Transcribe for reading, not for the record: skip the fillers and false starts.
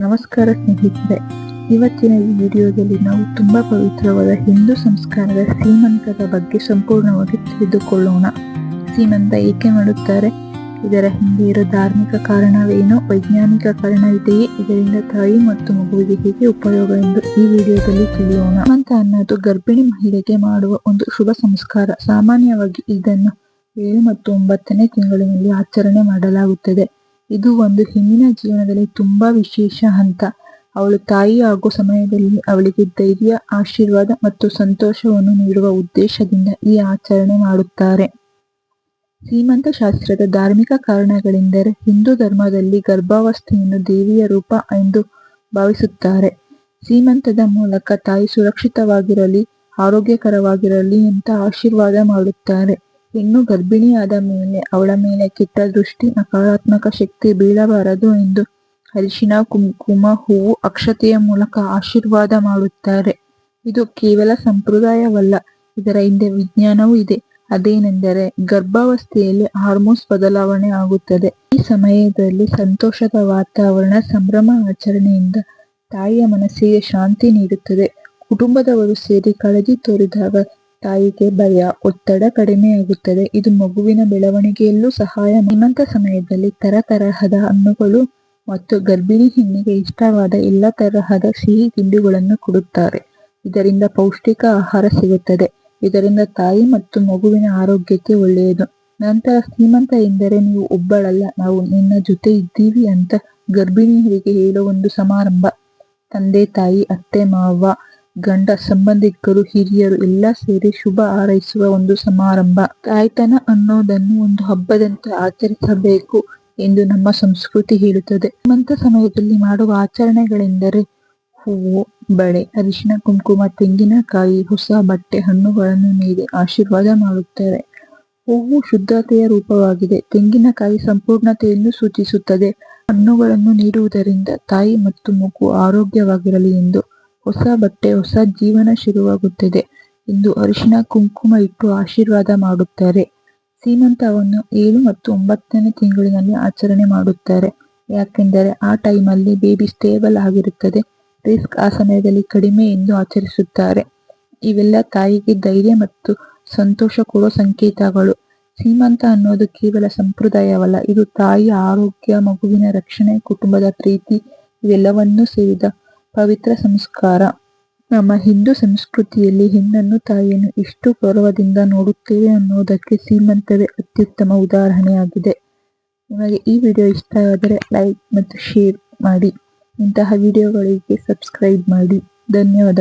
ನಮಸ್ಕಾರ ಸ್ನೇಹಿತರೆ, ಇವತ್ತಿನ ಈ ವಿಡಿಯೋದಲ್ಲಿ ನಾವು ತುಂಬಾ ಪವಿತ್ರವಾದ ಹಿಂದೂ ಸಂಸ್ಕಾರದ ಸೀಮಂತದ ಬಗ್ಗೆ ಸಂಪೂರ್ಣವಾಗಿ ತಿಳಿದುಕೊಳ್ಳೋಣ. ಸೀಮಂತ ಏಕೆ ಮಾಡುತ್ತಾರೆ, ಇದರ ಹಿಂದೆ ಇರೋ ಧಾರ್ಮಿಕ ಕಾರಣವೇನು, ವೈಜ್ಞಾನಿಕ ಕಾರಣ ಇದೆಯೇ, ಇದರಿಂದ ತಾಯಿ ಮತ್ತು ಮಗುವಿಗೆ ಹೇಗೆ ಉಪಯೋಗ ಎಂದು ಈ ವಿಡಿಯೋದಲ್ಲಿ ತಿಳಿಯೋಣ. ಸೀಮಂತ ಅನ್ನೋದು ಗರ್ಭಿಣಿ ಮಹಿಳೆಗೆ ಮಾಡುವ ಒಂದು ಶುಭ ಸಂಸ್ಕಾರ. ಸಾಮಾನ್ಯವಾಗಿ ಇದನ್ನು 7 ಮತ್ತು 9ನೇ ತಿಂಗಳಿನಲ್ಲಿ ಆಚರಣೆ ಮಾಡಲಾಗುತ್ತದೆ. ಇದು ಒಂದು ಹೆಣ್ಣಿನ ಜೀವನದಲ್ಲಿ ತುಂಬಾ ವಿಶೇಷ ಹಂತ. ಅವಳು ತಾಯಿ ಆಗೋ ಸಮಯದಲ್ಲಿ ಅವಳಿಗೆ ಧೈರ್ಯ, ಆಶೀರ್ವಾದ ಮತ್ತು ಸಂತೋಷವನ್ನು ನೀಡುವ ಉದ್ದೇಶದಿಂದ ಈ ಆಚರಣೆ ಮಾಡುತ್ತಾರೆ. ಸೀಮಂತ ಶಾಸ್ತ್ರದ ಧಾರ್ಮಿಕ ಕಾರಣಗಳೆಂದರೆ, ಹಿಂದೂ ಧರ್ಮದಲ್ಲಿ ಗರ್ಭಾವಸ್ಥೆಯನ್ನು ದೇವಿಯ ರೂಪ ಎಂದು ಭಾವಿಸುತ್ತಾರೆ. ಸೀಮಂತದ ಮೂಲಕ ತಾಯಿ ಸುರಕ್ಷಿತವಾಗಿರಲಿ, ಆರೋಗ್ಯಕರವಾಗಿರಲಿ ಅಂತ ಆಶೀರ್ವಾದ ಮಾಡುತ್ತಾರೆ. ಹೆಣ್ಣು ಗರ್ಭಿಣಿಯಾದ ಮೇಲೆ ಅವಳ ಮೇಲೆ ಕೆಟ್ಟ ದೃಷ್ಟಿ, ನಕಾರಾತ್ಮಕ ಶಕ್ತಿ ಬೀಳಬಾರದು ಎಂದು ಅರಿಶಿನ, ಕುಂಕುಮ, ಹೂವು, ಅಕ್ಷತೆಯ ಮೂಲಕ ಆಶೀರ್ವಾದ ಮಾಡುತ್ತಾರೆ. ಇದು ಕೇವಲ ಸಂಪ್ರದಾಯವಲ್ಲ, ಇದರ ಹಿಂದೆ ವಿಜ್ಞಾನವೂ ಇದೆ. ಅದೇನೆಂದರೆ, ಗರ್ಭಾವಸ್ಥೆಯಲ್ಲಿ ಹಾರ್ಮೋನ್ಸ್ ಬದಲಾವಣೆ ಆಗುತ್ತದೆ. ಈ ಸಮಯದಲ್ಲಿ ಸಂತೋಷದ ವಾತಾವರಣ, ಸಂಭ್ರಮ ಆಚರಣೆಯಿಂದ ತಾಯಿಯ ಮನಸ್ಸಿಗೆ ಶಾಂತಿ ನೀಡುತ್ತದೆ. ಕುಟುಂಬದವರು ಸೇರಿ ಕಾಳಜಿ ತೋರಿದಾಗ ತಾಯಿಗೆ ಭಯ, ಒತ್ತಡ ಕಡಿಮೆಯಾಗುತ್ತದೆ. ಇದು ಮಗುವಿನ ಬೆಳವಣಿಗೆಯಲ್ಲೂ ಸಹಾಯ. ಸೀಮಂತ ಸಮಯದಲ್ಲಿ ತರತರಹದ ಹಣ್ಣುಗಳು ಮತ್ತು ಗರ್ಭಿಣಿ ಹೆಣ್ಣಿಗೆ ಇಷ್ಟವಾದ ಎಲ್ಲ ತರಹದ ಸಿಹಿ ತಿಂಡಿಗಳನ್ನು ಕೊಡುತ್ತಾರೆ. ಇದರಿಂದ ಪೌಷ್ಟಿಕ ಆಹಾರ ಸಿಗುತ್ತದೆ. ಇದರಿಂದ ತಾಯಿ ಮತ್ತು ಮಗುವಿನ ಆರೋಗ್ಯಕ್ಕೆ ಒಳ್ಳೆಯದು. ನಂತರ ಸೀಮಂತ ಎಂದರೆ ನೀವು ಒಬ್ಬಳಲ್ಲ, ನಾವು ನಿನ್ನ ಜೊತೆ ಇದ್ದೀವಿ ಅಂತ ಗರ್ಭಿಣಿಯರಿಗೆ ಹೇಳೋ ಒಂದು ಸಮಾರಂಭ. ತಂದೆ ತಾಯಿ, ಅತ್ತೆ ಮಾವ, ಗಂಡ, ಸಂಬಂಧಿಕರು, ಹಿರಿಯರು ಎಲ್ಲ ಸೇರಿ ಶುಭ ಹಾರೈಸುವ ಒಂದು ಸಮಾರಂಭ. ತಾಯ್ತನ ಅನ್ನೋದನ್ನು ಒಂದು ಹಬ್ಬದಂತೆ ಆಚರಿಸಬೇಕು ಎಂದು ನಮ್ಮ ಸಂಸ್ಕೃತಿ ಹೇಳುತ್ತದೆ. ಸೀಮಂತ ಸಮಯದಲ್ಲಿ ಮಾಡುವ ಆಚರಣೆಗಳೆಂದರೆ ಹೂವು, ಬಳೆ, ಅರಿಶಿನ, ಕುಂಕುಮ, ತೆಂಗಿನಕಾಯಿ, ಹೊಸ ಬಟ್ಟೆ, ಹಣ್ಣುಗಳನ್ನು ನೀಡಿ ಆಶೀರ್ವಾದ ಮಾಡುತ್ತಾರೆ. ಹೂವು ಶುದ್ಧತೆಯ ರೂಪವಾಗಿದೆ. ತೆಂಗಿನಕಾಯಿ ಸಂಪೂರ್ಣತೆಯನ್ನು ಸೂಚಿಸುತ್ತದೆ. ಹಣ್ಣುಗಳನ್ನು ನೀಡುವುದರಿಂದ ತಾಯಿ ಮತ್ತು ಮಗು ಆರೋಗ್ಯವಾಗಿರಲಿ ಎಂದು. ಹೊಸ ಬಟ್ಟೆ ಹೊಸ ಜೀವನ ಶುರುವಾಗುತ್ತದೆ ಎಂದು ಅರಿಶಿನ, ಕುಂಕುಮ ಇಟ್ಟು ಆಶೀರ್ವಾದ ಮಾಡುತ್ತಾರೆ. ಸೀಮಂತವನ್ನು 7 ಮತ್ತು 9ನೇ ತಿಂಗಳಿನಲ್ಲಿ ಆಚರಣೆ ಮಾಡುತ್ತಾರೆ. ಯಾಕೆಂದರೆ ಆ ಟೈಮಲ್ಲಿ ಬೇಬಿ ಸ್ಟೇಬಲ್ ಆಗಿರುತ್ತದೆ, ರಿಸ್ಕ್ ಆ ಸಮಯದಲ್ಲಿ ಕಡಿಮೆ ಎಂದು ಆಚರಿಸುತ್ತಾರೆ. ಇವೆಲ್ಲ ತಾಯಿಗೆ ಧೈರ್ಯ ಮತ್ತು ಸಂತೋಷ ಕೊಡೋ ಸಂಕೇತಗಳು. ಸೀಮಂತ ಅನ್ನೋದು ಕೇವಲ ಸಂಪ್ರದಾಯವಲ್ಲ, ಇದು ತಾಯಿಯ ಆರೋಗ್ಯ, ಮಗುವಿನ ರಕ್ಷಣೆ, ಕುಟುಂಬದ ಪ್ರೀತಿ ಇವೆಲ್ಲವನ್ನೂ ಸೇರಿದ ಪವಿತ್ರ ಸಂಸ್ಕಾರ. ನಮ್ಮ ಹಿಂದೂ ಸಂಸ್ಕೃತಿಯಲ್ಲಿ ಹೆಣ್ಣನ್ನು, ತಾಯಿಯನ್ನು ಎಷ್ಟು ಗೌರವದಿಂದ ನೋಡುತ್ತೇವೆ ಅನ್ನೋದಕ್ಕೆ ಸೀಮಂತವೇ ಅತ್ಯುತ್ತಮ ಉದಾಹರಣೆಯಾಗಿದೆ. ನಿಮಗೆ ಈ ವಿಡಿಯೋ ಇಷ್ಟ ಆದರೆ ಲೈಕ್ ಮತ್ತು ಶೇರ್ ಮಾಡಿ. ಇಂತಹ ವಿಡಿಯೋಗಳಿಗೆ ಸಬ್ಸ್ಕ್ರೈಬ್ ಮಾಡಿ. ಧನ್ಯವಾದ.